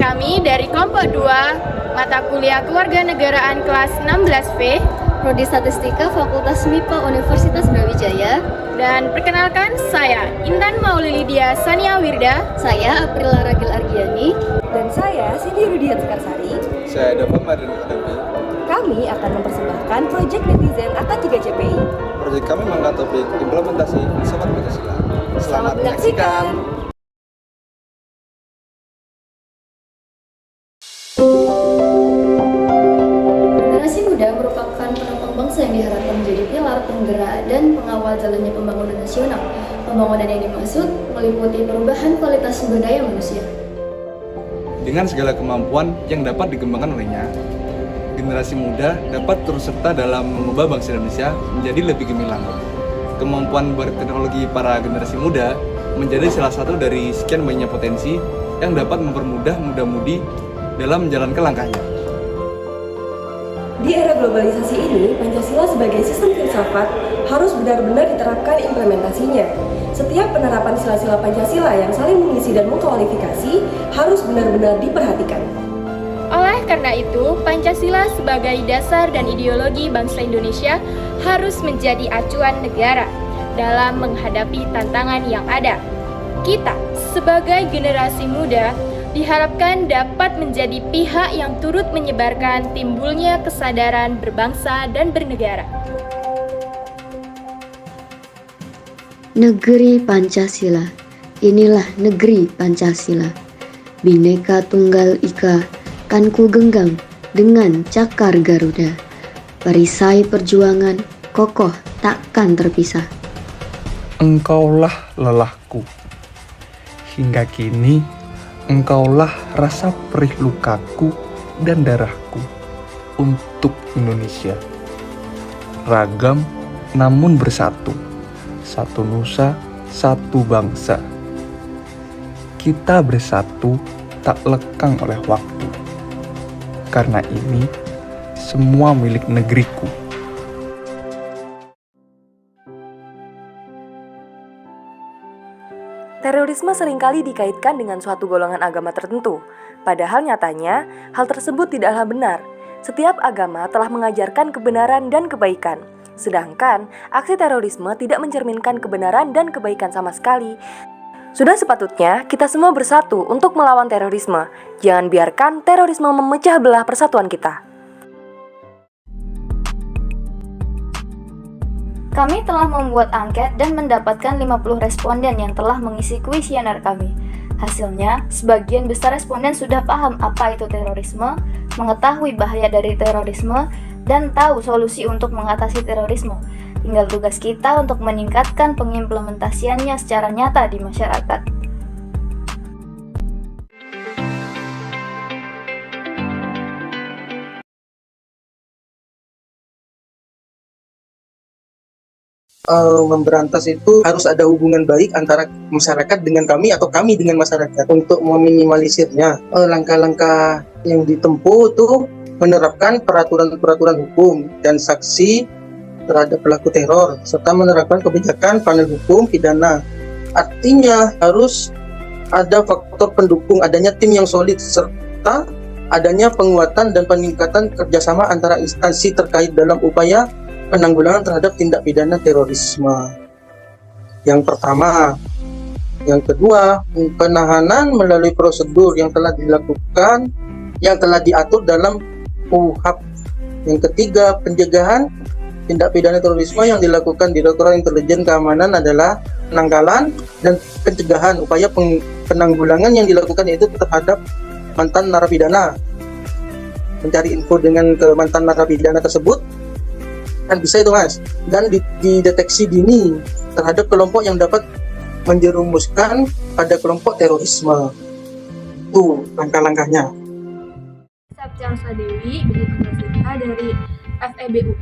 kami dari kelompok 2, mata kuliah Kewarganegaraan kelas 16V, Prodi Statistika Fakultas MIPA Universitas Brawijaya. Dan perkenalkan, saya Intan Maulilidia Sania Wirda. Saya Aprila Ragil Argiani. Dan saya Siti Rudiat Sekarsari. Saya Dava Mardan Adabi. Kami akan mempersembahkan proyek netizen angkat 3 CPI. Proyek kami mengangkat topik implementasi filsafat Pancasila. Selamat menyaksikan. Generasi muda merupakan penopang bangsa yang diharapkan menjadi pilar penggerak dan pengawal jalannya pembangunan nasional. Pembangunan yang dimaksud meliputi perubahan kualitas sumber daya manusia. Dengan segala kemampuan yang dapat dikembangkan olehnya, generasi muda dapat turut serta dalam mengubah bangsa Indonesia menjadi lebih gemilang. Kemampuan berteknologi para generasi muda menjadi salah satu dari sekian banyak potensi yang dapat mempermudah muda-mudi dalam menjalankan langkahnya. Di era globalisasi ini, Pancasila sebagai sistem filsafat harus benar-benar diterapkan implementasinya. Setiap penerapan sila-sila Pancasila yang saling mengisi dan mengkualifikasi harus benar-benar diperhatikan. Oleh karena itu, Pancasila sebagai dasar dan ideologi bangsa Indonesia harus menjadi acuan negara dalam menghadapi tantangan yang ada. Kita, sebagai generasi muda, diharapkan dapat menjadi pihak yang turut menyebarkan timbulnya kesadaran berbangsa dan bernegara. Negeri Pancasila, inilah negeri Pancasila. Bhinneka Tunggal Ika, kan ku genggam dengan cakar Garuda. Perisai perjuangan, kokoh takkan terpisah. Engkaulah lelahku. Hingga kini, engkaulah rasa perih lukaku dan darahku untuk Indonesia. Ragam namun bersatu. Satu nusa, satu bangsa. Kita bersatu tak lekang oleh waktu. Karena ini semua milik negeriku. Terorisme seringkali dikaitkan dengan suatu golongan agama tertentu. Padahal nyatanya, hal tersebut tidaklah benar. Setiap agama telah mengajarkan kebenaran dan kebaikan. Sedangkan, aksi terorisme tidak mencerminkan kebenaran dan kebaikan sama sekali. Sudah sepatutnya kita semua bersatu untuk melawan terorisme. Jangan biarkan terorisme memecah belah persatuan kita. Kami telah membuat angket dan mendapatkan 50 responden yang telah mengisi kuesioner kami. Hasilnya, sebagian besar responden sudah paham apa itu terorisme, mengetahui bahaya dari terorisme, dan tahu solusi untuk mengatasi terorisme. Tinggal tugas kita untuk meningkatkan pengimplementasiannya secara nyata di masyarakat. Memberantas itu harus ada hubungan baik antara masyarakat dengan kami atau kami dengan masyarakat. Untuk meminimalisirnya, langkah-langkah yang ditempuh itu menerapkan peraturan-peraturan hukum dan sanksi terhadap pelaku teror, serta menerapkan kebijakan panel hukum pidana. Artinya harus ada faktor pendukung, adanya tim yang solid, serta adanya penguatan dan peningkatan kerjasama antara instansi terkait dalam upaya penanggulangan terhadap tindak pidana terorisme. Yang pertama. Yang kedua, penahanan melalui prosedur yang telah dilakukan, yang telah diatur dalam KUHP. Yang ketiga, pencegahan tindak pidana terorisme yang dilakukan Direktorat Intelijen Keamanan adalah penanggalan dan pencegahan upaya penanggulangan yang dilakukan yaitu terhadap mantan narapidana. Mencari info dengan ke mantan narapidana tersebut kan bisa itu mas, dan dideteksi dini terhadap kelompok yang dapat menjerumuskan pada kelompok terorisme. Itu langkah-langkahnya. Saptiasa Dewi, Bidik dari FEBUM.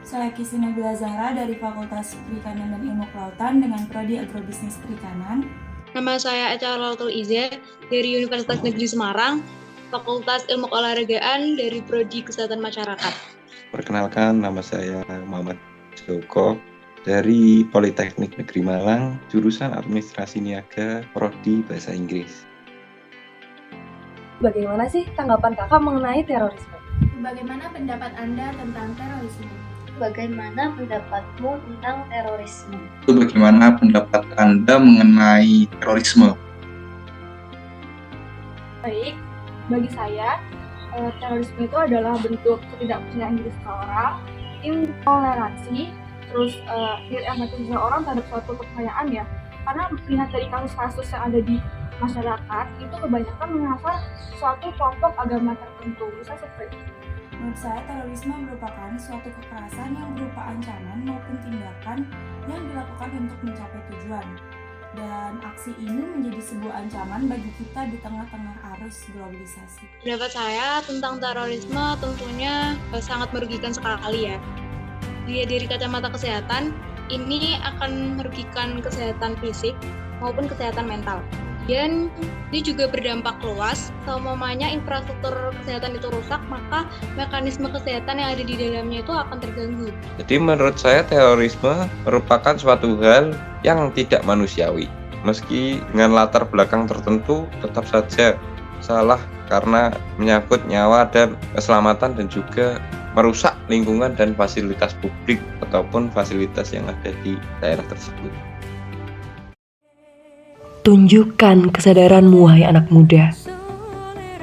Saya Kisina Nabila Zahra dari Fakultas Perikanan dan Ilmu Kelautan dengan Prodi Agrobisnis Perikanan. Nama saya Eca Latul Iza dari Universitas Negeri Semarang, Fakultas Ilmu Keolahragaan dari Prodi Kesehatan Masyarakat. Perkenalkan, nama saya Muhammad Joko dari Politeknik Negeri Malang, jurusan Administrasi Niaga, Prodi Bahasa Inggris. bagaimana sih tanggapan kakak mengenai terorisme? Bagaimana pendapat Anda tentang terorisme? Bagaimana pendapatmu tentang terorisme? Bagaimana pendapat Anda mengenai terorisme? Baik, bagi saya, terorisme itu adalah bentuk ketidakpercayaan diri seseorang, intoleransi, terus tidak empati seseorang terhadap suatu kepercayaan ya. Karena melihat dari kasus-kasus yang ada di masyarakat, itu kebanyakan menyasar suatu kelompok agama tertentu. Bisa seperti itu. Menurut saya, terorisme merupakan suatu kekerasan yang berupa ancaman maupun tindakan yang dilakukan untuk mencapai tujuan. Dan aksi ini menjadi sebuah ancaman bagi kita di tengah-tengah arus globalisasi. Pendapat saya tentang terorisme tentunya sangat merugikan sekali ya. Dilihat dari kacamata kesehatan, ini akan merugikan kesehatan fisik maupun kesehatan mental. Dan ini juga berdampak luas, seumpamanya infrastruktur kesehatan itu rusak, maka mekanisme kesehatan yang ada di dalamnya itu akan terganggu. Jadi menurut saya terorisme merupakan suatu hal yang tidak manusiawi. Meski dengan latar belakang tertentu tetap saja salah karena menyangkut nyawa dan keselamatan dan juga merusak lingkungan dan fasilitas publik ataupun fasilitas yang ada di daerah tersebut. Tunjukkan kesadaranmu, wahai anak muda.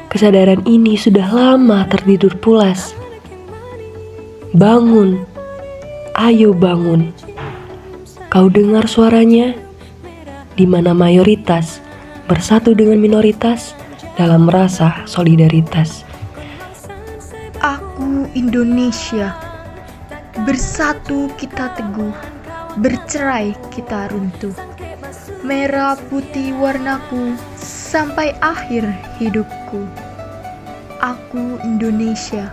Kesadaran ini sudah lama tertidur pulas. Bangun, ayo bangun. Kau dengar suaranya? Di mana mayoritas bersatu dengan minoritas dalam rasa solidaritas. Aku Indonesia, bersatu kita teguh, bercerai kita runtuh. Merah putih warnaku sampai akhir hidupku. Aku Indonesia,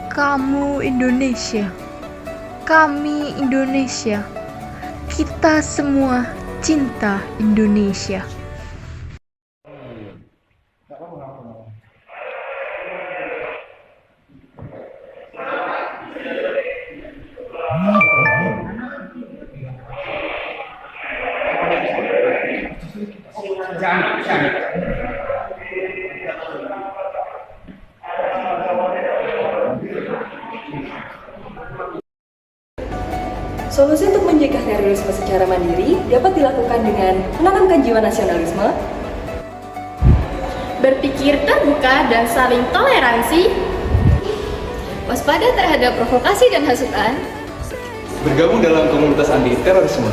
kamu Indonesia, kami Indonesia, kita semua cinta Indonesia. Solusi untuk mencegah terorisme secara mandiri dapat dilakukan dengan menanamkan jiwa nasionalisme, Berpikir terbuka dan saling toleransi, waspada terhadap provokasi dan hasutan, Bergabung dalam komunitas anti terorisme.